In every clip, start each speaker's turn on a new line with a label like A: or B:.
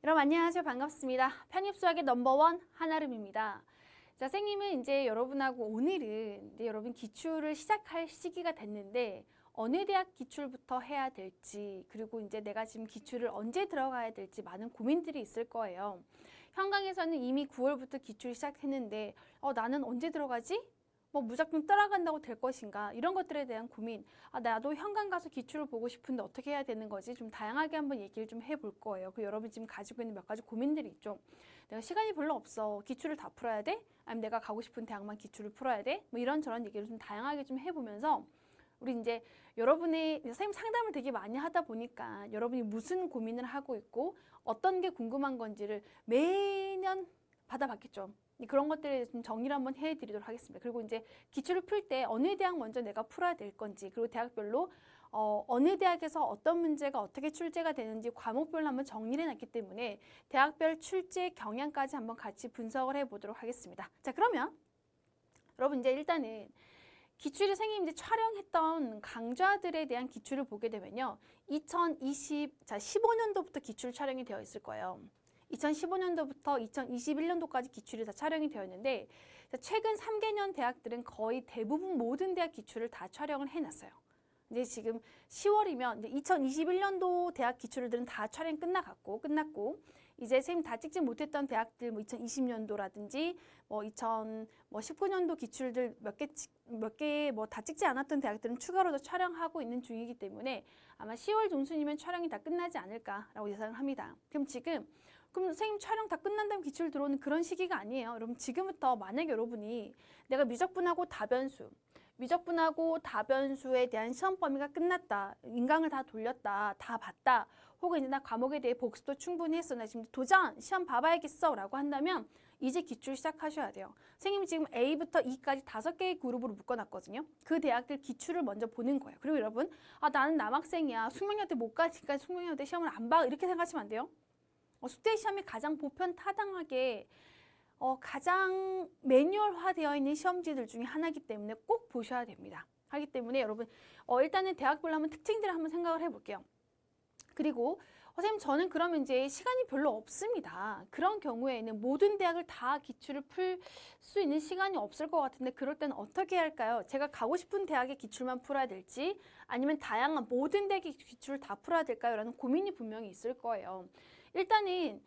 A: 여러분 안녕하세요. 반갑습니다. 편입수학의 넘버원 한아름입니다. 자, 선생님은 이제 여러분하고 오늘은 이제 여러분 기출을 시작할 시기가 됐는데 어느 대학 기출부터 해야 될지, 그리고 이제 내가 지금 기출을 언제 들어가야 될지 많은 고민들이 있을 거예요. 현강에서는 이미 9월부터 기출 시작했는데 나는 언제 들어가지? 뭐 무작정 따라간다고 될 것인가, 이런 것들에 대한 고민. 나도 현강 가서 기출을 보고 싶은데 어떻게 해야 되는 거지? 좀 다양하게 한번 얘기를 좀 해볼 거예요. 그 여러분 지금 가지고 있는 몇 가지 고민들이 있죠. 내가 시간이 별로 없어. 기출을 다 풀어야 돼? 아니면 내가 가고 싶은 대학만 기출을 풀어야 돼? 뭐 이런저런 얘기를 좀 다양하게 좀 해보면서 우리 이제 여러분의 선생님 상담을 되게 많이 하다 보니까 여러분이 무슨 고민을 하고 있고 어떤 게 궁금한 건지를 매년 받아봤겠죠. 그런 것들에 좀 정리를 한번 해드리도록 하겠습니다. 그리고 이제 기출을 풀 때 어느 대학 먼저 내가 풀어야 될 건지, 그리고 대학별로 어느 대학에서 어떤 문제가 어떻게 출제가 되는지 과목별로 한번 정리를 해놨기 때문에 대학별 출제 경향까지 한번 같이 분석을 해보도록 하겠습니다. 자, 그러면 여러분 이제 일단은 기출이 선생님이 이제 촬영했던 강좌들에 대한 기출을 보게 되면요. 15년도부터 기출 촬영이 되어 있을 거예요. 2015년도부터 2021년도까지 기출이 다 촬영이 되어 있는데 최근 3개년 대학들은 거의 대부분 모든 대학 기출을 다 촬영을 해놨어요. 이제 지금 10월이면 이제 2021년도 대학 기출들은 다 촬영 끝났고 이제 선생님 다 찍지 못했던 대학들 뭐 2020년도라든지 뭐 2019년도 기출들 몇 개 뭐 다 찍지 않았던 대학들은 추가로도 촬영하고 있는 중이기 때문에 아마 10월 중순이면 촬영이 다 끝나지 않을까라고 예상을 합니다. 그럼 선생님 촬영 다 끝난 다음에 기출 들어오는 그런 시기가 아니에요. 여러분 지금부터 만약에 여러분이 내가 미적분하고 다변수에 대한 시험 범위가 끝났다, 인강을 다 돌렸다, 다 봤다, 혹은 이제 나 과목에 대해 복습도 충분히 했어, 나 지금 도전 시험 봐봐야겠어 라고 한다면 이제 기출 시작하셔야 돼요. 선생님이 지금 A부터 E까지 5개의 그룹으로 묶어놨거든요. 그 대학들 기출을 먼저 보는 거예요. 그리고 여러분 나는 남학생이야, 숙명여대 못 가니까 숙명여대 시험을 안 봐, 이렇게 생각하시면 안 돼요. 수대 시험이 가장 보편타당하게 가장 매뉴얼화되어 있는 시험지들 중에 하나이기 때문에 꼭 보셔야 됩니다. 하기 때문에 여러분 일단은 대학별로 한번 특징들을 한번 생각을 해볼게요. 그리고 선생님 저는 그러면 이제 시간이 별로 없습니다. 그런 경우에는 모든 대학을 다 기출을 풀 수 있는 시간이 없을 것 같은데 그럴 때는 어떻게 해야 할까요? 제가 가고 싶은 대학의 기출만 풀어야 될지 아니면 다양한 모든 대학의 기출을 다 풀어야 될까요? 라는 고민이 분명히 있을 거예요. 일단은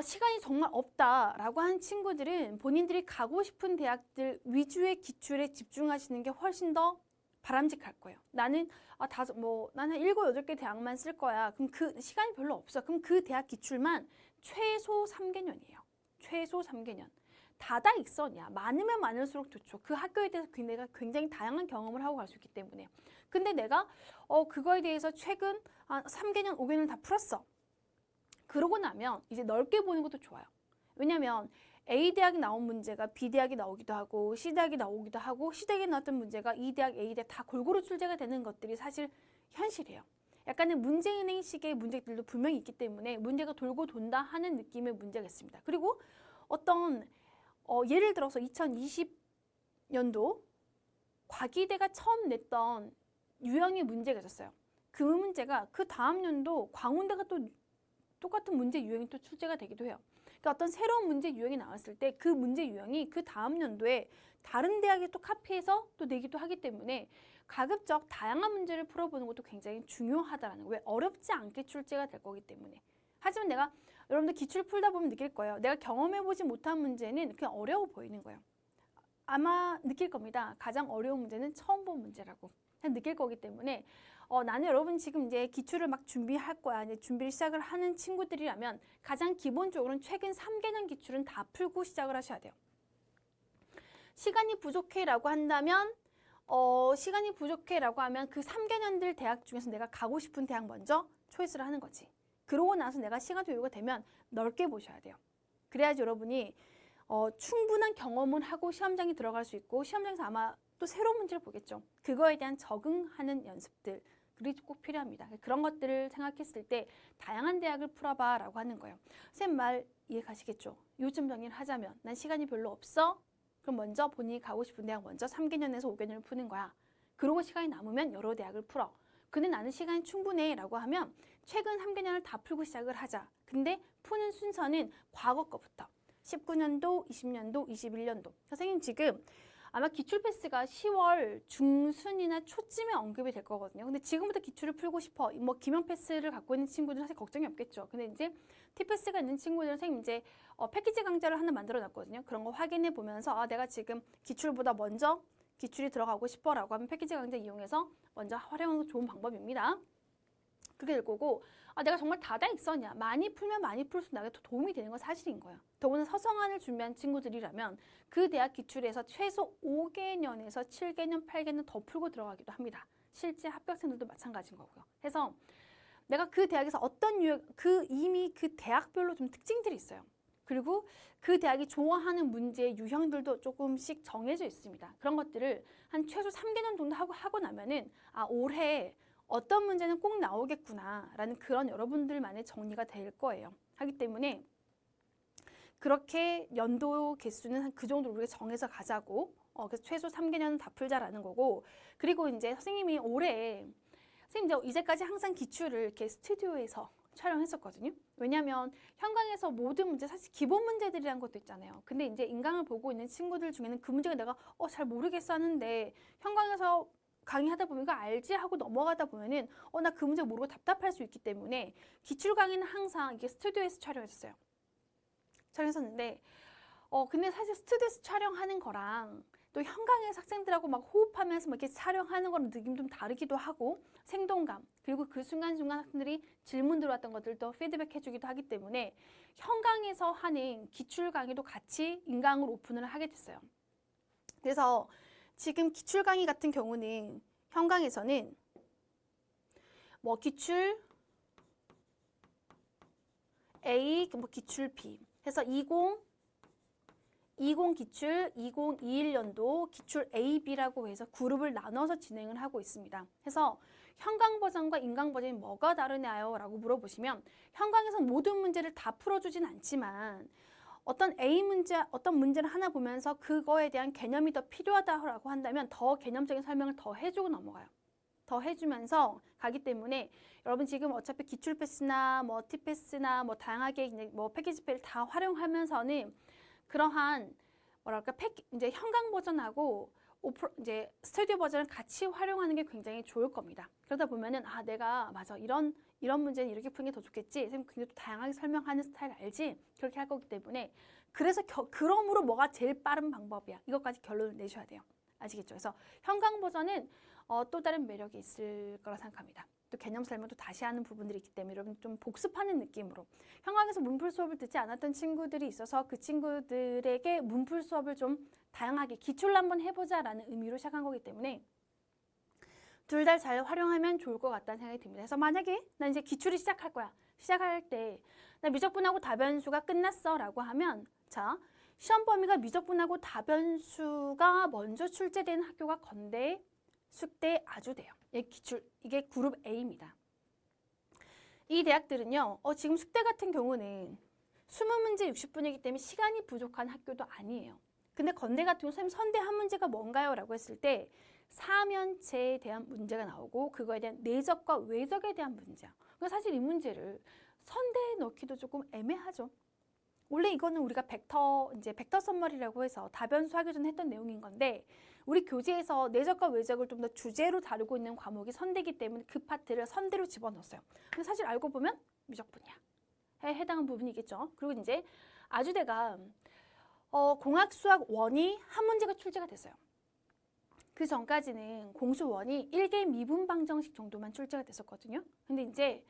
A: 시간이 정말 없다라고 한 친구들은 본인들이 가고 싶은 대학들 위주의 기출에 집중하시는 게 훨씬 더 바람직할 거예요. 나는 나는 7, 8개 대학만 쓸 거야. 그럼 그 시간이 별로 없어. 그럼 그 대학 기출만 최소 3개년이에요. 최소 3개년. 다다익선이야. 많으면 많을수록 좋죠. 그 학교에 대해서 내가 굉장히 다양한 경험을 하고 갈 수 있기 때문에. 근데 내가 그거에 대해서 최근 3개년, 5개년을 다 풀었어. 그러고 나면 이제 넓게 보는 것도 좋아요. 왜냐면 A 대학이 나온 문제가 B 대학이 나오기도 하고 C 대학이 나오기도 하고 C 대학에 나왔던 문제가 E 대학, A 대학 다 골고루 출제가 되는 것들이 사실 현실이에요. 약간의 문제은행식의 문제들도 분명히 있기 때문에 문제가 돌고 돈다 하는 느낌의 문제가 있습니다. 그리고 예를 들어서 2020년도 과기대가 처음 냈던 유형의 문제가 있었어요. 그 문제가 그 다음 년도 광운대가 또 똑같은 문제 유형이 또 출제가 되기도 해요. 그러니까 어떤 새로운 문제 유형이 나왔을 때 그 문제 유형이 그 다음 연도에 다른 대학이 또 카피해서 또 내기도 하기 때문에 가급적 다양한 문제를 풀어보는 것도 굉장히 중요하다라는 거예요. 왜? 어렵지 않게 출제가 될 거기 때문에. 하지만 여러분들 기출 풀다 보면 느낄 거예요. 내가 경험해보지 못한 문제는 그냥 어려워 보이는 거예요. 아마 느낄 겁니다. 가장 어려운 문제는 처음 본 문제라고 느낄 거기 때문에 나는 여러분 지금 이제 기출을 막 준비할 거야, 이제 준비를 시작을 하는 친구들이라면 가장 기본적으로는 최근 3개년 기출은 다 풀고 시작을 하셔야 돼요. 시간이 부족해라고 한다면 그 3개년들 대학 중에서 내가 가고 싶은 대학 먼저 초이스를 하는 거지. 그러고 나서 내가 시간이 여유가 되면 넓게 보셔야 돼요. 그래야지 여러분이 충분한 경험을 하고 시험장에 들어갈 수 있고 시험장에서 아마 또 새로운 문제를 보겠죠. 그거에 대한 적응하는 연습들이 꼭 필요합니다. 그런 것들을 생각했을 때 다양한 대학을 풀어봐 라고 하는 거예요. 선생님 말 이해 가시겠죠? 요점 정리를 하자면 난 시간이 별로 없어. 그럼 먼저 본인이 가고 싶은 대학 먼저 3개년에서 5개년을 푸는 거야. 그러고 시간이 남으면 여러 대학을 풀어. 근데 나는 시간이 충분해 라고 하면 최근 3개년을 다 풀고 시작을 하자. 근데 푸는 순서는 과거 거부터 19년도, 20년도, 21년도. 선생님 지금 아마 기출 패스가 10월 중순이나 초쯤에 언급이 될 거거든요. 근데 지금부터 기출을 풀고 싶어. 뭐 기명 패스를 갖고 있는 친구들은 사실 걱정이 없겠죠. 근데 이제 T 패스가 있는 친구들은 선생님 이제 패키지 강좌를 하나 만들어 놨거든요. 그런 거 확인해 보면서 아, 내가 지금 기출보다 먼저 기출이 들어가고 싶어 라고 하면 패키지 강좌 이용해서 먼저 활용하는 거 좋은 방법입니다. 그게 될 거고, 아, 내가 정말 다다익선이야. 많이 풀면 많이 풀수록 나에게 더 도움이 되는 건 사실인 거예요. 더구나 서성안을 준비한 친구들이라면 그 대학 기출에서 최소 5개년에서 7개년, 8개년 더 풀고 들어가기도 합니다. 실제 합격생들도 마찬가지인 거고요. 그래서 내가 그 대학에서 어떤 이미 그 대학별로 좀 특징들이 있어요. 그리고 그 대학이 좋아하는 문제의 유형들도 조금씩 정해져 있습니다. 그런 것들을 한 최소 3개년 정도 하고 나면은 아, 올해 어떤 문제는 꼭 나오겠구나 라는 그런 여러분들만의 정리가 될 거예요. 하기 때문에 그렇게 연도 개수는 한 그 정도로 우리가 정해서 가자고 그래서 최소 3개년은 다 풀자라는 거고, 그리고 이제 선생님이 올해 선생님 이제까지 항상 기출을 이렇게 스튜디오에서 촬영했었거든요. 왜냐하면 현강에서 모든 문제 사실 기본 문제들이란 것도 있잖아요. 근데 이제 인강을 보고 있는 친구들 중에는 그 문제가 내가 잘 모르겠어 하는데 현강에서 강의하다 보면 이거 알지 하고 넘어가다 보면은 나 그 문제 모르고 답답할 수 있기 때문에 기출 강의는 항상 이게 스튜디오에서 촬영했었어요. 촬영했었는데 근데 사실 스튜디오에서 촬영하는 거랑 또 현강에서 학생들하고 막 호흡하면서 막 이렇게 촬영하는 거랑 느낌 좀 다르기도 하고 생동감, 그리고 그 순간순간 학생들이 질문 들어왔던 것들도 피드백 해주기도 하기 때문에 현강에서 하는 기출 강의도 같이 인강으로 오픈을 하게 됐어요. 그래서 지금 기출 강의 같은 경우는 현강에서는 뭐 기출 A, 뭐 기출 B 해서 20 기출, 2021년도 기출 A, B라고 해서 그룹을 나눠서 진행을 하고 있습니다. 그래서 현강 버전과 인강 버전이 뭐가 다르냐요? 라고 물어보시면 현강에서는 모든 문제를 다 풀어주진 않지만 어떤 문제를 하나 보면서 그거에 대한 개념이 더 필요하다고 한다면 더 개념적인 설명을 더 해주고 넘어가요. 더 해주면서 가기 때문에 여러분 지금 어차피 기출 패스나 뭐 T 패스나 뭐 다양하게 뭐 패키지 패를 다 활용하면서는 그러한 뭐랄까 이제 현강 버전하고 이제 스튜디오 버전을 같이 활용하는 게 굉장히 좋을 겁니다. 그러다 보면은 아, 내가 맞아 이런 문제는 이렇게 푸는 게 더 좋겠지. 선생님 굉장히 또 다양하게 설명하는 스타일 알지? 그렇게 할 거기 때문에 그래서 그러므로 뭐가 제일 빠른 방법이야. 이것까지 결론을 내셔야 돼요. 아시겠죠? 그래서 현강 버전은 또 다른 매력이 있을 거라 생각합니다. 또 개념 설명도 다시 하는 부분들이 있기 때문에 여러분 좀 복습하는 느낌으로 현강에서 문풀 수업을 듣지 않았던 친구들이 있어서 그 친구들에게 문풀 수업을 좀 다양하게 기출로 한번 해보자라는 의미로 시작한 거기 때문에 둘 다 잘 활용하면 좋을 것 같다는 생각이 듭니다. 그래서 만약에 나 이제 기출을 시작할 거야. 시작할 때 나 미적분하고 다변수가 끝났어 라고 하면 자, 시험 범위가 미적분하고 다변수가 먼저 출제되는 학교가 건대, 숙대, 아주대요. 이게 그룹 A입니다. 이 대학들은요, 지금 숙대 같은 경우는 20문제 60분이기 때문에 시간이 부족한 학교도 아니에요. 근데 건대 같은 경우 선생님 선대 한 문제가 뭔가요? 라고 했을 때 사면체에 대한 문제가 나오고 그거에 대한 내적과 외적에 대한 문제야. 그러니까 사실 이 문제를 선대에 넣기도 조금 애매하죠. 원래 이거는 우리가 벡터 썸머리라고 해서 다변수 하기 전에 했던 내용인 건데 우리 교재에서 내적과 외적을 좀 더 주제로 다루고 있는 과목이 선대이기 때문에 그 파트를 선대로 집어넣었어요. 근데 사실 알고 보면 미적분이야. 해당한 부분이겠죠. 그리고 이제 아주대가 공학수학 원이 한 문제가 출제가 됐어요. 그 전까지는 공수원이 1개 미분 방정식 정도만 출제가 됐었거든요. 근데 이제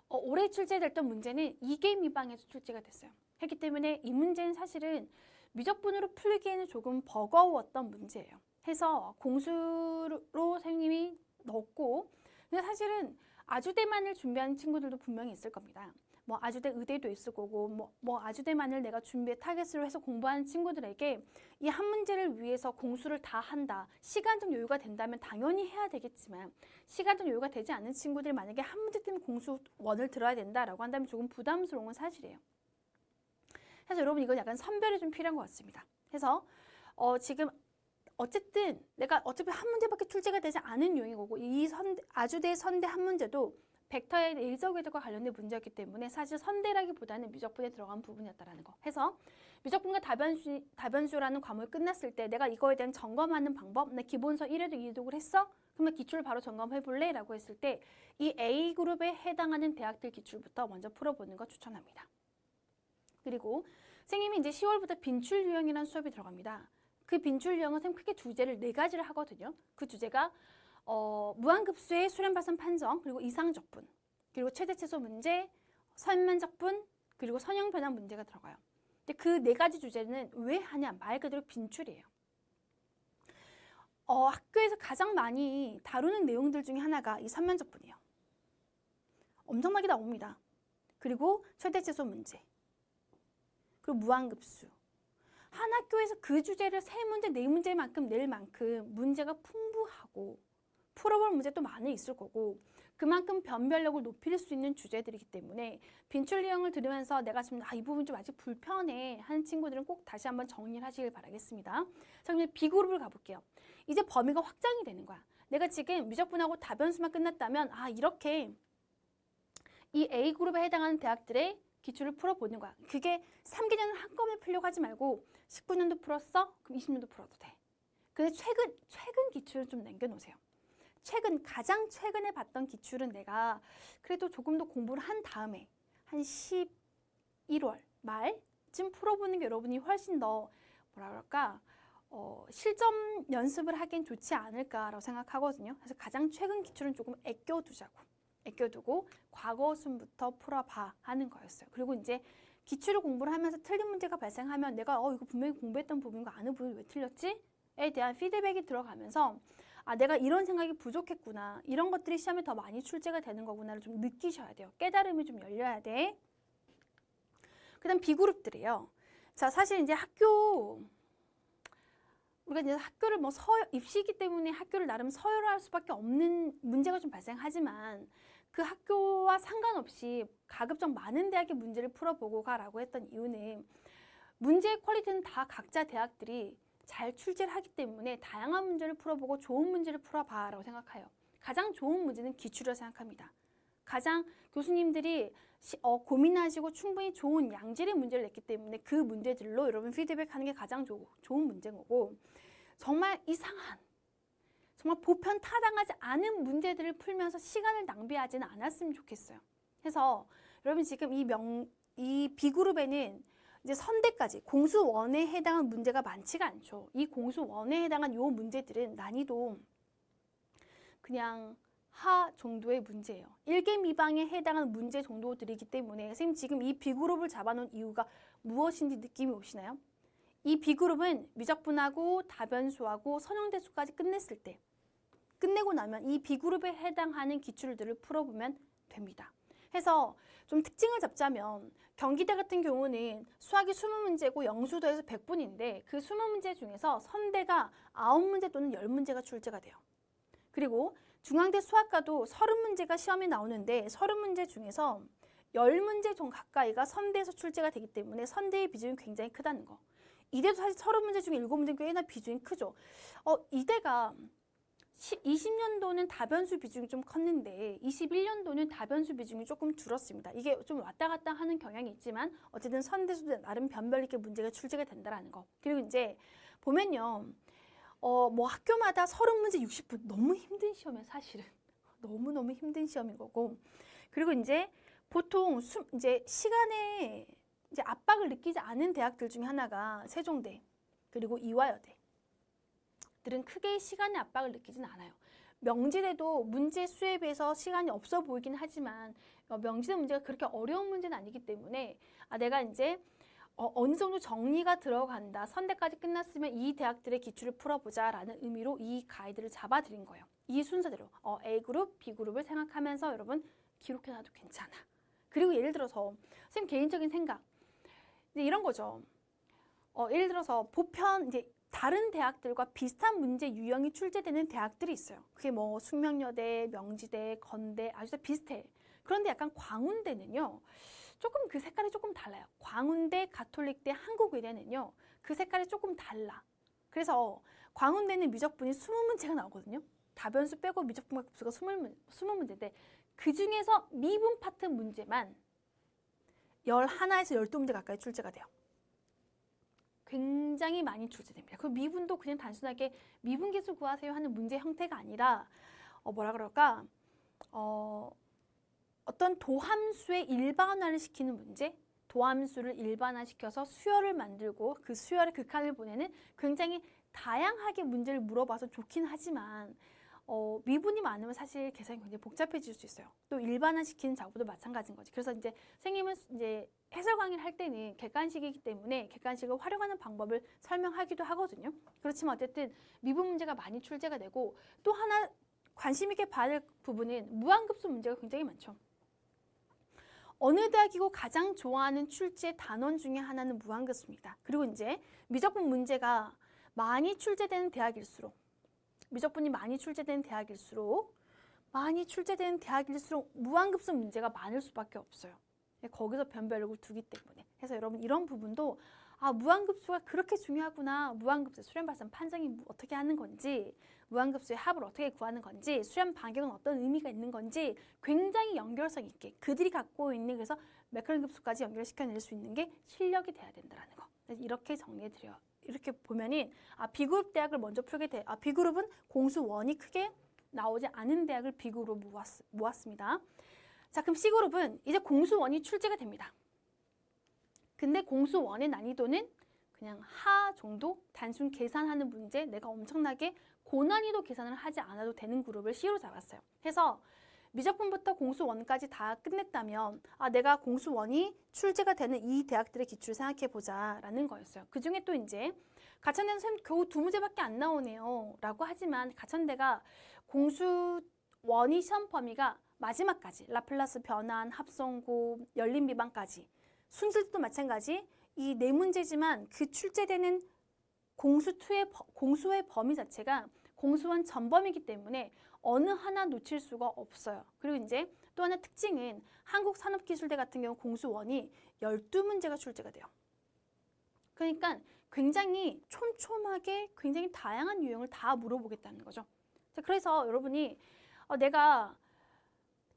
A: 올해 출제됐던 문제는 2개 미방에서 출제가 됐어요. 했기 때문에 이 문제는 사실은 미적분으로 풀기에는 조금 버거웠던 문제예요. 해서 공수로 선생님이 넣었고, 근데 사실은 아주대만을 준비하는 친구들도 분명히 있을 겁니다. 뭐 아주대 의대도 있을 거고 뭐 아주대만을 내가 타겟으로 해서 공부하는 친구들에게 이 한 문제를 위해서 공수를 다 한다. 시간적 여유가 된다면 당연히 해야 되겠지만 시간적 여유가 되지 않는 친구들이 만약에 한 문제 때문에 공수 원을 들어야 된다라고 한다면 조금 부담스러운 건 사실이에요. 그래서 여러분 이건 약간 선별이 좀 필요한 것 같습니다. 그래서 지금 어쨌든 내가 어차피 한 문제밖에 출제가 되지 않은 유형이 거고 이 아주대 선대 한 문제도 벡터의 레이저 궤도과 관련된 문제였기 때문에 사실 선대라기보다는 미적분에 들어간 부분이었다라는 거. 해서 미적분과 다변수라는 과목이 끝났을 때 내가 이거에 대한 점검하는 방법, 나 기본서 1에도 이독을 했어? 그러면 기출을 바로 점검해 볼래? 라고 했을 때 이 A그룹에 해당하는 대학들 기출부터 먼저 풀어보는 거 추천합니다. 그리고 선생님이 이제 10월부터 빈출 유형이라는 수업이 들어갑니다. 그 빈출 유형은 선생님 크게 주제를 4가지를 하거든요. 그 주제가 무한급수의 수렴 발산 판정, 그리고 이상적분, 그리고 최대 최소 문제, 선면적분, 그리고 선형 변환 문제가 들어가요. 근데 그 4가지 주제는 왜 하냐? 말 그대로 빈출이에요. 학교에서 가장 많이 다루는 내용들 중에 하나가 이 선면적분이에요. 엄청나게 나옵니다. 그리고 최대 최소 문제, 그리고 무한급수. 한 학교에서 그 주제를 3문제, 4문제만큼 낼 만큼 문제가 풍부하고 풀어볼 문제도 많이 있을 거고 그만큼 변별력을 높일 수 있는 주제들이기 때문에 빈출 유형을 들으면서 내가 지금 이 부분 좀 아직 불편해 하는 친구들은 꼭 다시 한번 정리를 하시길 바라겠습니다. 자, 그럼 B그룹을 가볼게요. 이제 범위가 확장이 되는 거야. 내가 지금 미적분하고 다변수만 끝났다면 이렇게 이 A그룹에 해당하는 대학들의 기출을 풀어보는 거야. 그게 3개년을 한꺼번에 풀려고 하지 말고 19년도 풀었어? 그럼 20년도 풀어도 돼. 근데 최근 기출을 좀 남겨놓으세요. 가장 최근에 봤던 기출은 내가 그래도 조금 더 공부를 한 다음에 한 11월 말쯤 풀어보는 게 여러분이 훨씬 더 뭐라 그럴까 실전 연습을 하기엔 좋지 않을까라고 생각하거든요. 그래서 가장 최근 기출은 조금 아껴두고 과거순부터 풀어봐 하는 거였어요. 그리고 이제 기출을 공부를 하면서 틀린 문제가 발생하면 내가 이거 분명히 공부했던 부분과 아는 부분이 왜 틀렸지? 에 대한 피드백이 들어가면서 내가 이런 생각이 부족했구나. 이런 것들이 시험에 더 많이 출제가 되는 거구나를 좀 느끼셔야 돼요. 깨달음이 좀 열려야 돼. 그 다음 B그룹들이에요. 자, 사실 이제 우리가 이제 학교를 입시이기 때문에 학교를 나름 서열화할 수밖에 없는 문제가 좀 발생하지만 그 학교와 상관없이 가급적 많은 대학의 문제를 풀어보고 가라고 했던 이유는 문제의 퀄리티는 다 각자 대학들이 잘 출제를 하기 때문에 다양한 문제를 풀어보고 좋은 문제를 풀어봐 라고 생각해요. 가장 좋은 문제는 기출이라고 생각합니다. 가장 교수님들이 고민하시고 충분히 좋은 양질의 문제를 냈기 때문에 그 문제들로 여러분 피드백하는 게 가장 좋은 문제인 거고 정말 이상한 정말 보편 타당하지 않은 문제들을 풀면서 시간을 낭비하지는 않았으면 좋겠어요. 그래서 여러분 지금 이 B그룹에는 이제 선대까지 공수원에 해당한 문제가 많지가 않죠. 이 공수원에 해당한 요 문제들은 난이도 그냥 하 정도의 문제예요. 1개 미방에 해당하는 문제 정도들이기 때문에 선생님 지금 이 B그룹을 잡아놓은 이유가 무엇인지 느낌이 오시나요? 이 B그룹은 미적분하고 다변수하고 선형대수까지 끝내고 나면 이 B그룹에 해당하는 기출들을 풀어보면 됩니다. 해서 좀 특징을 잡자면 경기대 같은 경우는 수학이 20문제고 영수도에서 100분인데 그 20문제 중에서 선대가 9문제 또는 10문제가 출제가 돼요. 그리고 중앙대 수학과도 30문제가 시험에 나오는데 30문제 중에서 10문제 정 가까이가 선대에서 출제가 되기 때문에 선대의 비중이 굉장히 크다는 거. 이대도 사실 30문제 중에 7문제는 꽤나 비중이 크죠. 이대가 20년도는 다변수 비중이 좀 컸는데 21년도는 다변수 비중이 조금 줄었습니다. 이게 좀 왔다 갔다 하는 경향이 있지만 어쨌든 선대수도 나름 변별 있게 문제가 출제가 된다는 거. 그리고 이제 보면요. 학교마다 30문제 60분 너무 힘든 시험이에요, 사실은. 너무너무 힘든 시험인 거고. 그리고 이제 보통 이제 시간에 이제 압박을 느끼지 않은 대학들 중에 하나가 세종대 그리고 이화여대. 들은 크게 시간의 압박을 느끼진 않아요. 명지대도 문제 수에 비해서 시간이 없어 보이긴 하지만 명지대 문제가 그렇게 어려운 문제는 아니기 때문에 내가 이제 어느 정도 정리가 들어간다. 선대까지 끝났으면 이 대학들의 기출을 풀어보자 라는 의미로 이 가이드를 잡아드린 거예요. 이 순서대로 A그룹, B그룹을 생각하면서 여러분 기록해놔도 괜찮아. 그리고 예를 들어서 선생님 개인적인 생각 이제 이런 거죠. 예를 들어서 보편 이제 다른 대학들과 비슷한 문제 유형이 출제되는 대학들이 있어요. 그게 뭐 숙명여대, 명지대, 건대 아주 다 비슷해. 그런데 약간 광운대는요. 조금 그 색깔이 조금 달라요. 광운대, 가톨릭대, 한국의대는요. 그 색깔이 조금 달라. 그래서 광운대는 미적분이 20문제가 나오거든요. 다변수 빼고 미적분과 급수가 20문제인데 그 중에서 미분 파트 문제만 11에서 12문제 가까이 출제가 돼요. 굉장히 많이 출제됩니다. 그 미분도 그냥 단순하게 미분계수 구하세요 하는 문제 형태가 아니라 뭐라 그럴까? 어떤 도함수의 일반화를 시키는 문제? 도함수를 일반화시켜서 수열을 만들고 그 수열의 극한을 보내는 굉장히 다양하게 문제를 물어봐서 좋긴 하지만 미분이 많으면 사실 계산이 굉장히 복잡해질 수 있어요. 또 일반화시키는 작업도 마찬가지인 거지. 그래서 이제 선생님은 이제 해설 강의를 할 때는 객관식이기 때문에 객관식을 활용하는 방법을 설명하기도 하거든요. 그렇지만 어쨌든 미분 문제가 많이 출제가 되고 또 하나 관심 있게 봐야 될 부분은 무한급수 문제가 굉장히 많죠. 어느 대학이고 가장 좋아하는 출제 단원 중에 하나는 무한급수입니다. 그리고 이제 미적분 문제가 많이 출제되는 대학일수록 미적분이 많이 출제되는 대학일수록 무한급수 문제가 많을 수밖에 없어요. 거기서 변별력을 두기 때문에. 그래서 여러분 이런 부분도 무한급수가 그렇게 중요하구나. 무한급수의 수렴 발산 판정이 어떻게 하는 건지, 무한급수의 합을 어떻게 구하는 건지, 수렴 반경은 어떤 의미가 있는 건지 굉장히 연결성 있게 그들이 갖고 있는 그래서 매크론 급수까지 연결시켜낼 수 있는 게 실력이 돼야 된다는 거. 이렇게 정리해드려요. 이렇게 보면은 B그룹 대학을 먼저 풀게 돼. B그룹은 공수 원이 크게 나오지 않은 대학을 B그룹으로 모았습니다. 자, 그럼 C그룹은 이제 공수 원이 출제가 됩니다. 근데 공수 원의 난이도는 그냥 하 정도 단순 계산하는 문제, 내가 엄청나게 고난이도 계산을 하지 않아도 되는 그룹을 C로 잡았어요. 해서 미적분부터 공수 원까지 다 끝냈다면 내가 공수 원이 출제가 되는 이 대학들의 기출을 생각해보자 라는 거였어요. 그 중에 또 이제 가천대는 선생님 겨우 2문제밖에 안 나오네요 라고 하지만 가천대가 공수 원이 시험 범위가 마지막까지 라플라스 변환, 합성곱, 열림 비방까지 순술도 마찬가지 이 4문제지만 그 출제되는 공수의 범위 자체가 공수원 전범이기 때문에 어느 하나 놓칠 수가 없어요. 그리고 이제 또 하나 특징은 한국산업기술대 같은 경우 공수원이 12문제가 출제가 돼요. 그러니까 굉장히 촘촘하게 굉장히 다양한 유형을 다 물어보겠다는 거죠. 자, 그래서 여러분이 내가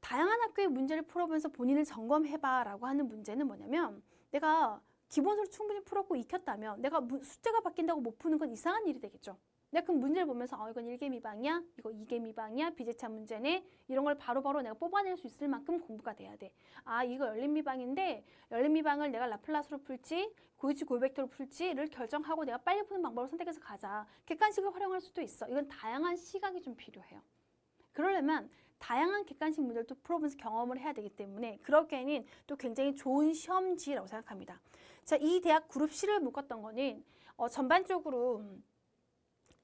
A: 다양한 학교의 문제를 풀어보면서 본인을 점검해봐 라고 하는 문제는 뭐냐면 내가 기본서를 충분히 풀었고 익혔다면 내가 숫자가 바뀐다고 못 푸는 건 이상한 일이 되겠죠. 내가 그 문제를 보면서 이건 1개 미방이야, 이거 2개 미방이야, 비제차 문제네 이런 걸 바로바로 내가 뽑아낼 수 있을 만큼 공부가 돼야 돼. 이거 열린 미방인데 열린 미방을 내가 라플라스로 풀지 고이치 고백터로 풀지를 결정하고 내가 빨리 푸는 방법을 선택해서 가자. 객관식을 활용할 수도 있어. 이건 다양한 시각이 좀 필요해요. 그러려면 다양한 객관식 문제를 또 풀어보면서 경험을 해야 되기 때문에 그렇게는 또 굉장히 좋은 시험지라고 생각합니다. 자, 이 대학 그룹 C를 묶었던 거는 전반적으로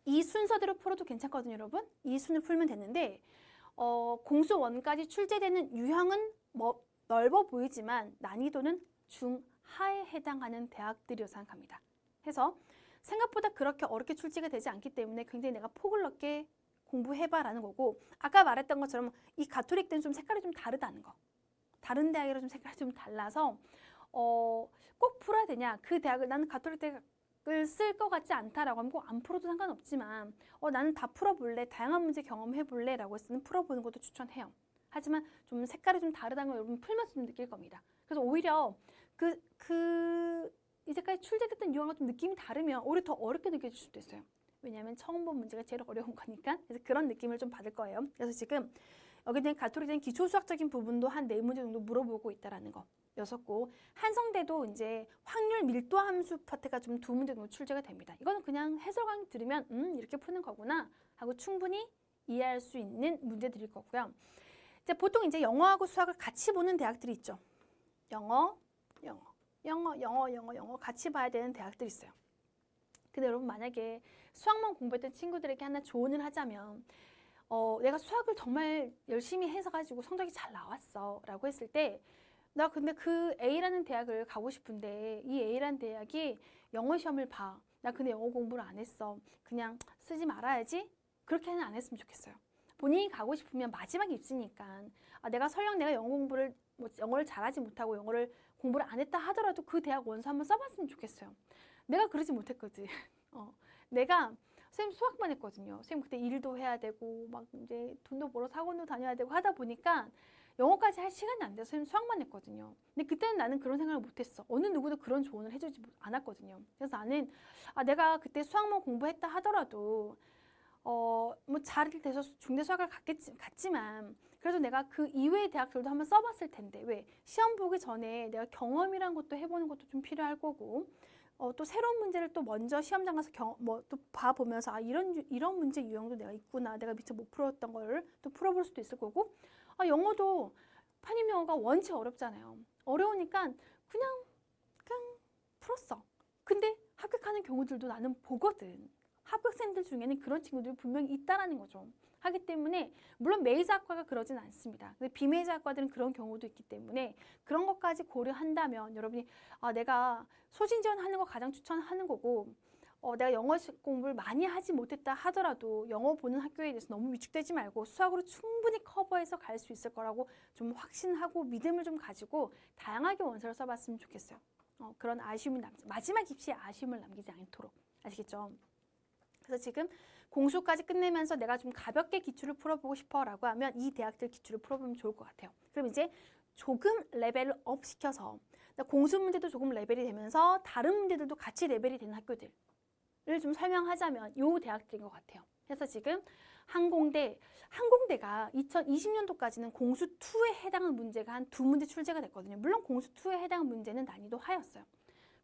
A: 이 순서대로 풀어도 괜찮거든요, 여러분. 이 순을 풀면 됐는데 공수 1까지 출제되는 유형은 넓어 보이지만 난이도는 중하에 해당하는 대학들이라고 생각합니다. 해서 생각보다 그렇게 어렵게 출제가 되지 않기 때문에 굉장히 내가 폭을 넓게 공부해봐라는 거고 아까 말했던 것처럼 이 가톨릭 대는 좀 색깔이 좀 다르다는 거. 다른 대학이랑 좀 색깔이 좀 달라서 꼭 풀어야 되냐. 그 대학을 나는 가톨릭 대학을 쓸 것 같지 않다라고 하면 꼭 안 풀어도 상관없지만 나는 다 풀어볼래. 다양한 문제 경험해볼래 라고 했으면 풀어보는 것도 추천해요. 하지만 좀 색깔이 좀 다르다는 걸 여러분 풀면서 좀 느낄 겁니다. 그래서 오히려 이제까지 출제됐던 유형과 좀 느낌이 다르면 오히려 더 어렵게 느껴질 수도 있어요. 왜냐하면 처음 본 문제가 제일 어려운 거니까. 그래서 그런 느낌을 좀 받을 거예요. 그래서 지금 여기 된 가톨릭된 기초수학적인 부분도 한 4문제 정도 물어보고 있다라는 거. 6고 한성대도 이제 확률 밀도 함수 파트가 좀 2문제 정도 출제가 됩니다. 이거는 그냥 해설 강의 들으면 이렇게 푸는 거구나 하고 충분히 이해할 수 있는 문제들일 거고요. 이제 보통 이제 영어하고 수학을 같이 보는 대학들이 있죠. 영어 같이 봐야 되는 대학들이 있어요. 근데 여러분 만약에 수학만 공부했던 친구들에게 하나 조언을 하자면 내가 수학을 정말 열심히 해서 가지고 성적이 잘 나왔어 라고 했을 때 나 근데 그 A라는 대학을 가고 싶은데 이 A라는 대학이 영어 시험을 봐. 나 근데 영어 공부를 안 했어. 그냥 쓰지 말아야지. 그렇게는 안 했으면 좋겠어요. 본인이 가고 싶으면 마지막 입시니까 내가 설령 내가 영어를 잘하지 못하고 영어를 공부를 안 했다 하더라도 그 대학 원서 한번 써봤으면 좋겠어요. 내가 그러지 못했거든. 내가 선생님 수학만 했거든요. 선생님 그때 일도 해야 되고 막 이제 돈도 벌어 학원도 다녀야 되고 하다 보니까 영어까지 할 시간이 안 돼서 선생님 수학만 했거든요. 근데 그때는 나는 그런 생각을 못했어. 어느 누구도 그런 조언을 해주지 않았거든요. 그래서 나는 내가 그때 수학만 공부했다 하더라도 뭐 잘 돼서 중대 수학을 갔지만 그래도 내가 그 이외의 대학들도 한번 써봤을 텐데 왜 시험 보기 전에 내가 경험이란 것도 해보는 것도 좀 필요할 거고 또 새로운 문제를 또 먼저 시험장 가서 또 봐보면서 이런 문제 유형도 내가 있구나. 내가 미처 못 풀었던 걸 또 풀어볼 수도 있을 거고 영어도 편입 영어가 원체 어렵잖아요. 어려우니까 그냥 풀었어. 근데 합격하는 경우들도 나는 보거든. 합격생들 중에는 그런 친구들이 분명히 있다라는 거죠. 하기 때문에 물론 메이저 학과가 그러진 않습니다. 근데 비메이저 학과들은 그런 경우도 있기 때문에 그런 것까지 고려한다면 여러분이 내가 소신 지원하는 거 가장 추천하는 거고 내가 영어 공부를 많이 하지 못했다 하더라도 영어 보는 학교에 대해서 너무 위축되지 말고 수학으로 충분히 커버해서 갈 수 있을 거라고 좀 확신하고 믿음을 좀 가지고 다양하게 원서를 써봤으면 좋겠어요. 그런 아쉬움이 마지막 입시에 아쉬움을 남기지 않도록. 아시겠죠? 그래서 지금 공수까지 끝내면서 내가 좀 가볍게 기출을 풀어보고 싶어 라고 하면 이 대학들 기출을 풀어보면 좋을 것 같아요. 그럼 이제 조금 레벨을 업 시켜서 공수 문제도 조금 레벨이 되면서 다른 문제들도 같이 레벨이 되는 학교들을 좀 설명하자면 이 대학들인 것 같아요. 그래서 지금 항공대가 2020년도까지는 공수2에 해당하는 문제가 한 2문제 출제가 됐거든요. 물론 공수2에 해당하는 문제는 난이도 하였어요.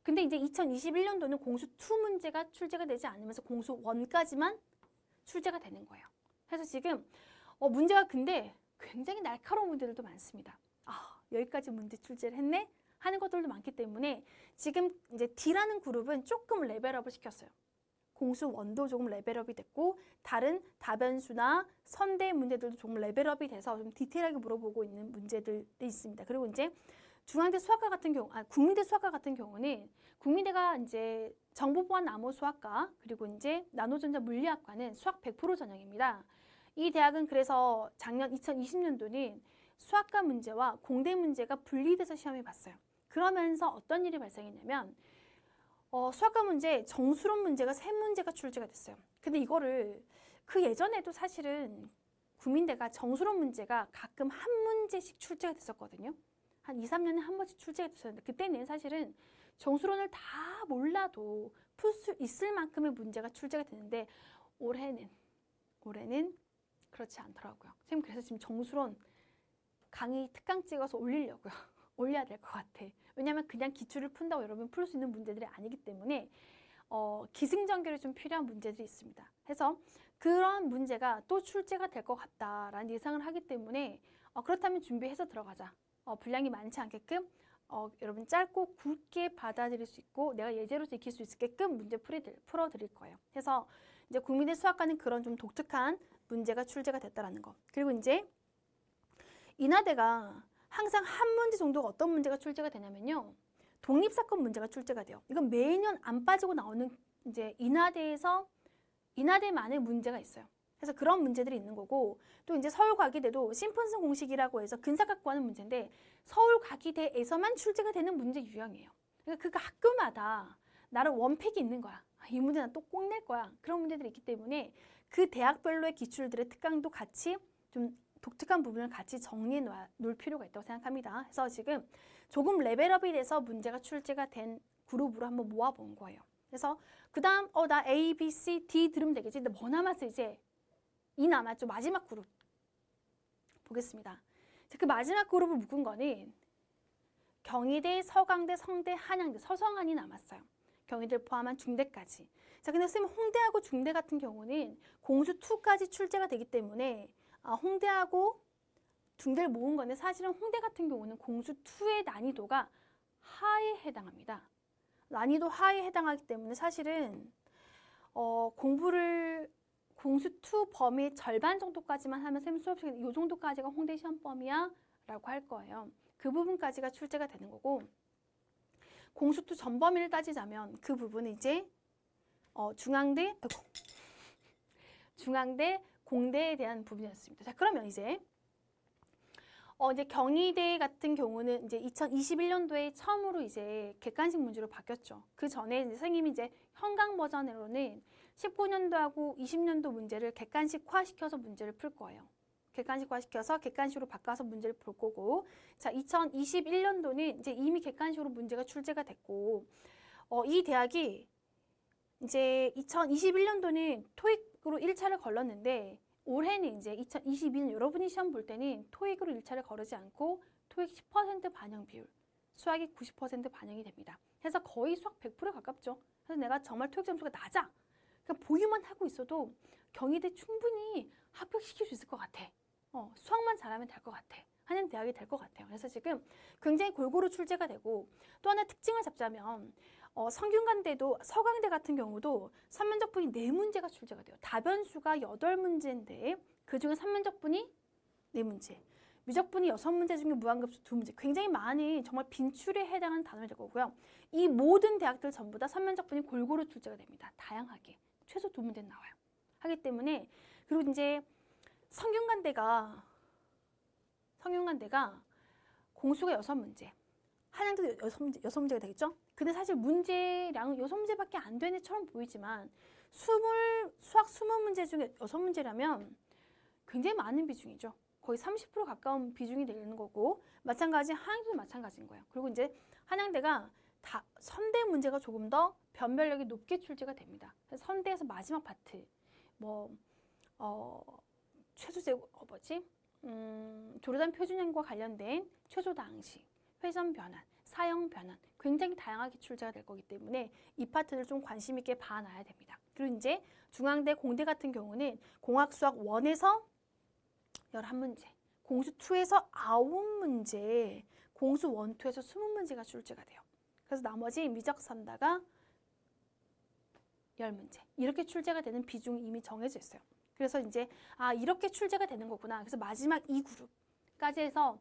A: 근데 이제 2021년도는 공수2 문제가 출제가 되지 않으면서 공수1까지만 출제가 되는 거예요. 그래서 지금 문제가 근데 굉장히 날카로운 문제들도 많습니다. 여기까지 문제 출제를 했네? 하는 것들도 많기 때문에 지금 이제 D라는 그룹은 조금 레벨업을 시켰어요. 공수1도 조금 레벨업이 됐고 다른 다변수나 선대 문제들도 조금 레벨업이 돼서 좀 디테일하게 물어보고 있는 문제들이 있습니다. 그리고 이제 중앙대 수학과 같은 경우, 국민대 수학과 같은 경우는 국민대가 이제 정보보안 나무 수학과 그리고 이제 나노전자 물리학과는 수학 100% 전형입니다. 이 대학은 그래서 작년 2020년도는 수학과 문제와 공대 문제가 분리돼서 시험을 봤어요. 그러면서 어떤 일이 발생했냐면 수학과 문제 정수론 문제가 3문제가 출제가 됐어요. 근데 이거를 그 예전에도 사실은 국민대가 정수론 문제가 가끔 한 문제씩 출제가 됐었거든요. 한 2, 3년에 한 번씩 출제가 됐었는데 그때는 사실은 정수론을 다 몰라도 풀 수 있을 만큼의 문제가 출제가 되는데 올해는 그렇지 않더라고요. 선생님 그래서 지금 정수론 강의 특강 찍어서 올리려고요. 올려야 될 것 같아. 왜냐하면 그냥 기출을 푼다고 여러분 풀 수 있는 문제들이 아니기 때문에 기승전결이 좀 필요한 문제들이 있습니다. 해서 그런 문제가 또 출제가 될 것 같다라는 예상을 하기 때문에 그렇다면 준비해서 들어가자. 분량이 많지 않게끔 여러분 짧고 굵게 받아들일 수 있고 내가 예제로서 익힐 수 있게끔 문제 풀어드릴 거예요. 그래서 이제 국민대 수학과는 그런 좀 독특한 문제가 출제가 됐다라는 거. 그리고 이제 인하대가 항상 한 문제 정도가 어떤 문제가 출제가 되냐면요. 독립사건 문제가 출제가 돼요. 이건 매년 안 빠지고 나오는 이제 인하대만의 문제가 있어요. 그래서 그런 문제들이 있는 거고 또 이제 서울과기대도 심펀슨 공식이라고 해서 근사갖고 하는 문제인데 서울과기대에서만 출제가 되는 문제 유형이에요. 그러니까 그 학교마다 나름 원픽이 있는 거야. 이 문제 난 또 꼭 낼 거야. 그런 문제들이 있기 때문에 그 대학별로의 기출들의 특강도 같이 좀 독특한 부분을 같이 정리해 놓을 필요가 있다고 생각합니다. 그래서 지금 조금 레벨업이 돼서 문제가 출제가 된 그룹으로 한번 모아본 거예요. 그래서 그 다음 나 A, B, C, D 들으면 되겠지. 근데 뭐 남았어 이제? 이 남았죠. 마지막 그룹 보겠습니다. 그 마지막 그룹을 묶은 거는 경희대, 서강대, 성대, 한양대, 서성한이 남았어요. 경희대를 포함한 중대까지. 자, 근데 선생님 홍대하고 중대 같은 경우는 공수2까지 출제가 되기 때문에 홍대하고 중대를 모은 건데 사실은 홍대 같은 경우는 공수2의 난이도가 하에 해당합니다. 난이도 하에 해당하기 때문에 사실은 공부를 공수2 범위 절반 정도까지만 하면 선생님 수업 시간에 이 정도까지가 홍대 시험 범위야 라고 할 거예요. 그 부분까지가 출제가 되는 거고 공수2 전 범위를 따지자면 그 부분은 이제 중앙대, 공대에 대한 부분이었습니다. 자, 그러면 이제 이제 경희대 같은 경우는 이제 2021년도에 처음으로 이제 객관식 문제로 바뀌었죠. 그 전에 이제 선생님이 이제 현강 버전으로는 19년도하고 20년도 문제를 객관식화시켜서 문제를 풀 거예요. 객관식화시켜서 객관식으로 바꿔서 문제를 볼 거고, 자, 2021년도는 이제 이미 객관식으로 문제가 출제가 됐고, 이 대학이 이제 2021년도는 토익으로 1차를 걸렀는데, 올해는 이제 2022년 여러분이 시험 볼 때는 토익으로 1차를 거르지 않고 토익 10% 반영 비율, 수학이 90% 반영이 됩니다. 그래서 거의 수학 100%에 가깝죠. 그래서 내가 정말 토익 점수가 낮아. 그냥 보유만 하고 있어도 경희대 충분히 합격시킬 수 있을 것 같아. 수학만 잘하면 될 것 같아. 하는 대학이 될 것 같아요. 그래서 지금 굉장히 골고루 출제가 되고, 또 하나 특징을 잡자면 성균관대도 서강대 같은 경우도 3면적분이 4문제가 출제가 돼요. 답변수가 8문제인데 그중에 3면적분이 4문제. 미적분이 6문제 중에 무한급수 2문제. 굉장히 많은 정말 빈출에 해당하는 단어를 될 거고요. 이 모든 대학들 전부 다 3면적분이 골고루 출제가 됩니다. 다양하게. 최소 2문제는 나와요. 하기 때문에, 그리고 이제 성균관대가 공수가 6문제. 한양대도 6문제가 되겠죠? 근데 사실 문제량은 6문제밖에 안 되는 처럼 보이지만 수학 20문제 중에 6문제라면 굉장히 많은 비중이죠. 거의 30% 가까운 비중이 되는 거고, 마찬가지 한양대도 마찬가지인 거예요. 그리고 이제 한양대가 선대 문제가 조금 더 변별력이 높게 출제가 됩니다. 그래서 선대에서 마지막 파트 조르단 표준형과 관련된 최소다항식, 회전 변환, 사형 변환 굉장히 다양하게 출제가 될 거기 때문에 이 파트를 좀 관심 있게 봐놔야 됩니다. 그리고 이제 중앙대, 공대 같은 경우는 공학수학 1에서 11문제, 공수 2에서 9문제, 공수 1, 2에서 20문제가 출제가 돼요. 그래서 나머지 미적 삼다가 10문제 이렇게 출제가 되는 비중이 이미 정해져 있어요. 그래서 이제 이렇게 출제가 되는 거구나. 그래서 마지막 2그룹까지 해서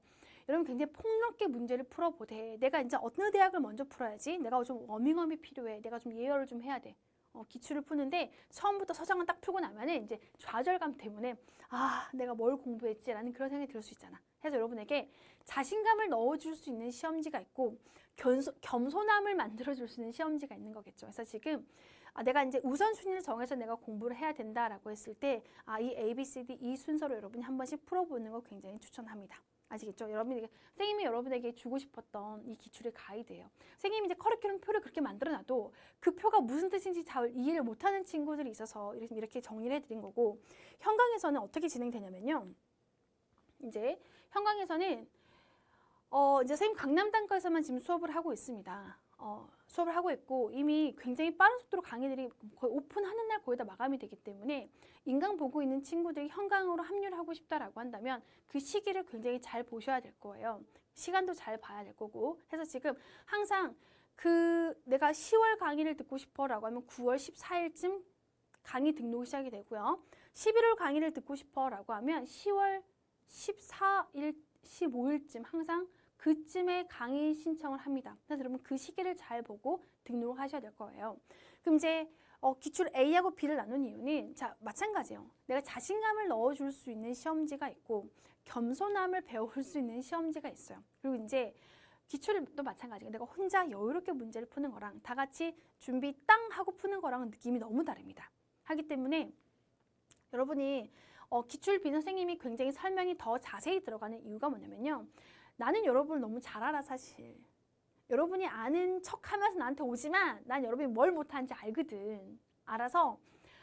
A: 여러분 굉장히 폭넓게 문제를 풀어보되, 내가 이제 어느 대학을 먼저 풀어야지, 내가 좀 워밍업이 필요해, 내가 좀 예열을 좀 해야 돼, 기출을 푸는데 처음부터 서장을 딱 풀고 나면은 이제 좌절감 때문에 내가 뭘 공부했지라는 그런 생각이 들 수 있잖아. 그래서 여러분에게 자신감을 넣어줄 수 있는 시험지가 있고 겸손함을 만들어줄 수 있는 시험지가 있는 거겠죠. 그래서 지금 내가 이제 우선순위를 정해서 내가 공부를 해야 된다라고 했을 때 이 A, B, C, D 이 순서로 여러분이 한 번씩 풀어보는 거 굉장히 추천합니다. 아시겠죠? 선생님이 여러분에게 주고 싶었던 이 기출의 가이드예요. 선생님이 이제 커리큘럼 표를 그렇게 만들어놔도 그 표가 무슨 뜻인지 잘 이해를 못하는 친구들이 있어서 이렇게 정리를 해드린 거고, 현강에서는 어떻게 진행되냐면요. 이제 현강에서는 이제 선생님 강남단과에서만 지금 수업을 하고 있습니다. 수업을 하고 있고 이미 굉장히 빠른 속도로 강의들이 거의 오픈하는 날 거의 다 마감이 되기 때문에 인강 보고 있는 친구들이 현강으로 합류를 하고 싶다라고 한다면 그 시기를 굉장히 잘 보셔야 될 거예요. 시간도 잘 봐야 될 거고. 해서 지금 항상 내가 10월 강의를 듣고 싶어라고 하면 9월 14일쯤 강의 등록이 시작이 되고요. 11월 강의를 듣고 싶어라고 하면 10월 14일, 15일쯤 항상 그쯤에 강의 신청을 합니다. 그래서 여러분 그 시기를 잘 보고 등록을 하셔야 될 거예요. 그럼 이제 기출 A하고 B를 나눈 이유는 마찬가지예요. 내가 자신감을 넣어줄 수 있는 시험지가 있고 겸손함을 배울 수 있는 시험지가 있어요. 그리고 이제 기출도 마찬가지예요. 내가 혼자 여유롭게 문제를 푸는 거랑 다 같이 준비 땅 하고 푸는 거랑은 느낌이 너무 다릅니다. 하기 때문에 여러분이 기출 B는 선생님이 굉장히 설명이 더 자세히 들어가는 이유가 뭐냐면요. 나는 여러분을 너무 잘 알아 사실. 여러분이 아는 척하면서 나한테 오지만 난 여러분이 뭘 못하는지 알거든. 알아서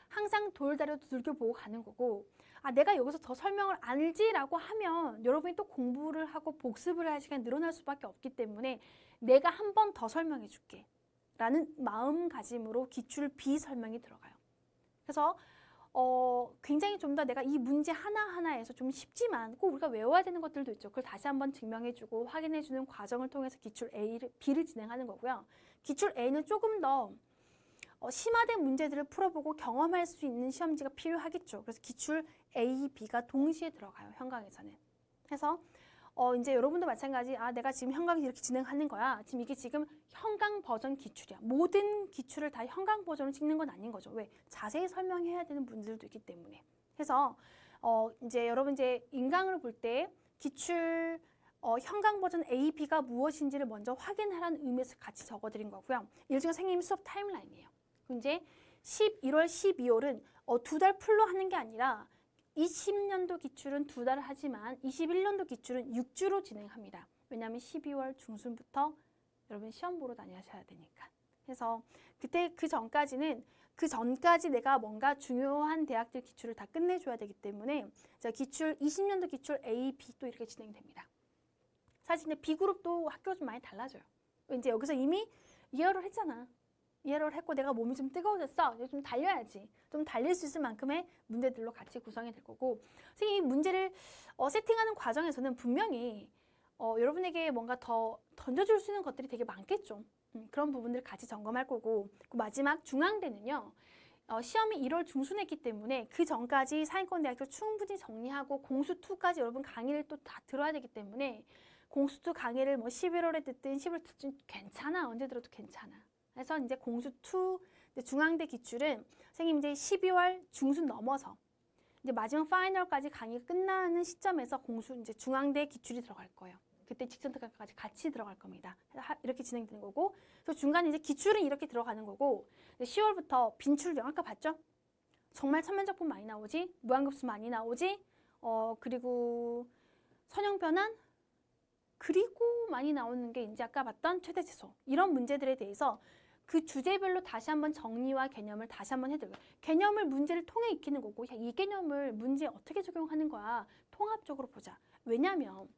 A: 항상 돌다려 두들겨 보고 가는 거고, 내가 여기서 더 설명을 알지라고 하면 여러분이 또 공부를 하고 복습을 할 시간이 늘어날 수밖에 없기 때문에 내가 한 번 더 설명해 줄게 라는 마음가짐으로 기출 B 설명이 들어가요. 그래서 굉장히 좀 더 내가 이 문제 하나하나에서 좀 쉽지만 꼭 우리가 외워야 되는 것들도 있죠. 그걸 다시 한번 증명해주고 확인해주는 과정을 통해서 기출 B를 진행하는 거고요. 기출 A는 조금 더 심화된 문제들을 풀어보고 경험할 수 있는 시험지가 필요하겠죠. 그래서 기출 A, B가 동시에 들어가요. 현강에서는. 그래서 이제 여러분도 마찬가지, 내가 지금 현강이 이렇게 진행하는 거야. 지금 이게 지금 현강 버전 기출이야. 모든 기출을 다 현강 버전으로 찍는 건 아닌 거죠. 왜? 자세히 설명해야 되는 분들도 있기 때문에. 그래서 이제 여러분 이제 인강을 볼 때 기출 현강 버전 A, B가 무엇인지를 먼저 확인하라는 의미에서 같이 적어드린 거고요. 일종의 선생님 수업 타임라인이에요. 이제 11월, 12월은 2달 풀로 하는 게 아니라 20년도 기출은 2달 하지만 21년도 기출은 6주로 진행합니다. 왜냐하면 12월 중순부터 여러분 시험 보러 다니셔야 되니까. 그래서 그때 그 전까지 내가 뭔가 중요한 대학들 기출을 다 끝내줘야 되기 때문에 자, 기출 20년도 기출 A, B 또 이렇게 진행됩니다. 사실 근데 B그룹도 학교가 좀 많이 달라져요. 이제 여기서 이미 이해를 했잖아. 이해를 했고 내가 몸이 좀 뜨거워졌어. 이제 좀 달려야지. 좀 달릴 수 있을 만큼의 문제들로 같이 구성이 될 거고 선생님이 문제를 세팅하는 과정에서는 분명히 여러분에게 뭔가 더 던져줄 수 있는 것들이 되게 많겠죠. 그런 부분들을 같이 점검할 거고 그 마지막 중앙대는요. 시험이 1월 중순에 했기 때문에 그 전까지 상위권대학교 충분히 정리하고 공수2까지 여러분 강의를 또 다 들어야 되기 때문에 공수2 강의를 뭐 11월에 듣든 10월 듣든 괜찮아. 언제 들어도 괜찮아. 그래서 이제 공수2 중앙대 기출은 선생님 이제 12월 중순 넘어서 이제 마지막 파이널까지 강의가 끝나는 시점에서 공수 이제 중앙대 기출이 들어갈 거예요. 그때 직전 특강까지 같이 들어갈 겁니다. 이렇게 진행되는 거고, 그래서 중간에 이제 기출은 이렇게 들어가는 거고, 10월부터 빈출령 아까 봤죠? 정말 천면작품 많이 나오지, 무한급수 많이 나오지, 그리고 선형변환, 그리고 많이 나오는 게 이제 아까 봤던 최대 최소 이런 문제들에 대해서 그 주제별로 다시 한번 정리와 개념을 다시 한번 해드려요. 개념을 문제를 통해 익히는 거고, 이 개념을 문제에 어떻게 적용하는 거야? 통합적으로 보자. 왜냐하면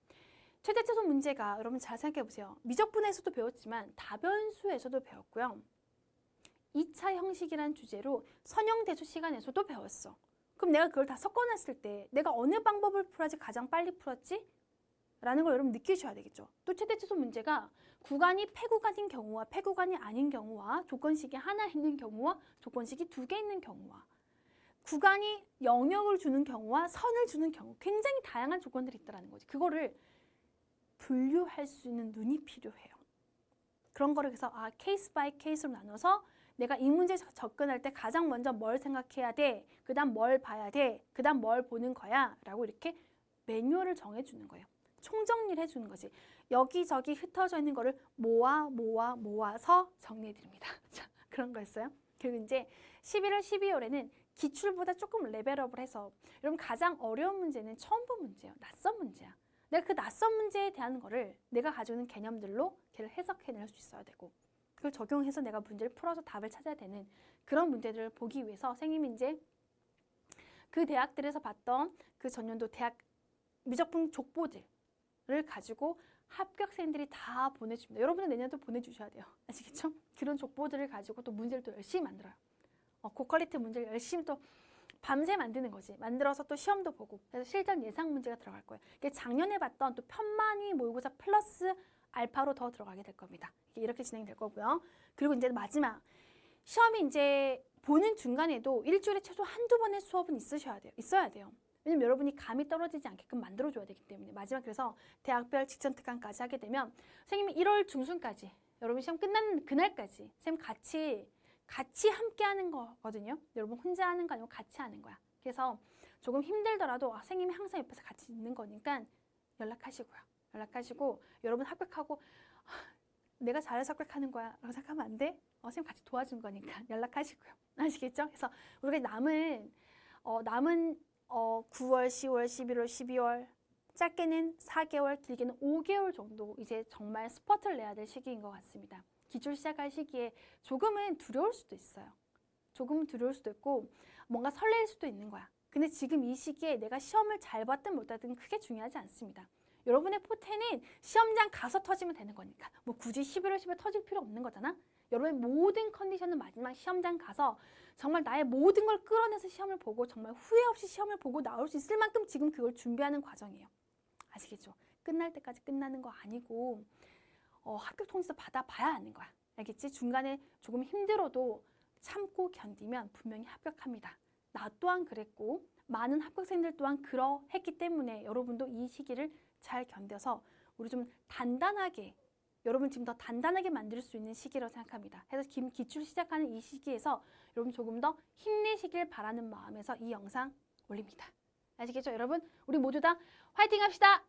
A: 최대 최소 문제가 여러분 잘 생각해 보세요. 미적분에서도 배웠지만 다변수에서도 배웠고요. 2차 형식이라는 주제로 선형대수 시간에서도 배웠어. 그럼 내가 그걸 다 섞어놨을 때 내가 어느 방법을 풀어야지 가장 빨리 풀었지? 라는 걸 여러분 느끼셔야 되겠죠. 또 최대 최소 문제가 구간이 폐구간인 경우와 폐구간이 아닌 경우와 조건식이 하나 있는 경우와 조건식이 2개 있는 경우와 구간이 영역을 주는 경우와 선을 주는 경우 굉장히 다양한 조건들이 있다는 거지. 그거를 분류할 수 있는 눈이 필요해요. 그런 거를 그래서 케이스 바이 케이스로 나눠서 내가 이 문제에 접근할 때 가장 먼저 뭘 생각해야 돼, 그 다음 뭘 봐야 돼, 그 다음 뭘 보는 거야 라고 이렇게 매뉴얼을 정해주는 거예요. 총정리를 해주는 거지. 여기저기 흩어져 있는 거를 모아서 정리해드립니다. 자, 그런 거였어요. 그리고 이제 11월, 12월에는 기출보다 조금 레벨업을 해서 여러분 가장 어려운 문제는 처음 본 문제예요. 낯선 문제야. 내가 그 낯선 문제에 대한 거를 내가 가지고 있는 개념들로 걔를 해석해낼 수 있어야 되고 그걸 적용해서 내가 문제를 풀어서 답을 찾아야 되는 그런 문제들을 보기 위해서 선생님이 이제 그 대학들에서 봤던 그 전년도 대학 미적분 족보들을 가지고 합격생들이 다 보내줍니다. 여러분은 내년도 보내주셔야 돼요. 아시겠죠? 그런 족보들을 가지고 또 문제를 또 열심히 만들어요. 고퀄리티 문제를 열심히 또 밤새 만드는 거지. 만들어서 또 시험도 보고 그래서 실전 예상 문제가 들어갈 거예요. 이게 작년에 봤던 또 편만위 모의고사 플러스 알파로 더 들어가게 될 겁니다. 이렇게 진행될 거고요. 그리고 이제 마지막 시험이 이제 보는 중간에도 일주일에 최소 한두 번의 수업은 있어야 돼요. 왜냐면 여러분이 감이 떨어지지 않게끔 만들어줘야 되기 때문에 마지막 그래서 대학별 직전 특강까지 하게 되면 선생님이 1월 중순까지 여러분 시험 끝나는 그날까지 선생님 같이 함께 하는 거거든요. 여러분 혼자 하는 거 아니고 같이 하는 거야. 그래서 조금 힘들더라도 선생님이 항상 옆에서 같이 있는 거니까 연락하시고요. 연락하시고 여러분 합격하고 내가 잘해서 합격하는 거야 라고 생각하면 안 돼. 선생님 같이 도와준 거니까 연락하시고요. 아시겠죠? 그래서 우리가 남은 9월, 10월, 11월, 12월 짧게는 4개월, 길게는 5개월 정도 이제 정말 스퍼트를 내야 될 시기인 것 같습니다. 기출 시작할 시기에 조금은 두려울 수도 있어요. 조금은 두려울 수도 있고 뭔가 설렐 수도 있는 거야. 근데 지금 이 시기에 내가 시험을 잘 봤든 못하든 크게 중요하지 않습니다. 여러분의 포텐은 시험장 가서 터지면 되는 거니까 뭐 굳이 11월 10일 터질 필요 없는 거잖아. 여러분의 모든 컨디션은 마지막 시험장 가서 정말 나의 모든 걸 끌어내서 시험을 보고 정말 후회 없이 시험을 보고 나올 수 있을 만큼 지금 그걸 준비하는 과정이에요. 아시겠죠? 끝날 때까지 끝나는 거 아니고 합격 통지서 받아봐야 하는 거야. 알겠지? 중간에 조금 힘들어도 참고 견디면 분명히 합격합니다. 나 또한 그랬고 많은 합격생들 또한 그러했기 때문에 여러분도 이 시기를 잘 견뎌서 우리 좀 단단하게 여러분 지금 더 단단하게 만들 수 있는 시기라고 생각합니다. 그래서 기출 시작하는 이 시기에서 여러분 조금 더 힘내시길 바라는 마음에서 이 영상 올립니다. 아시겠죠? 여러분 우리 모두 다 화이팅 합시다.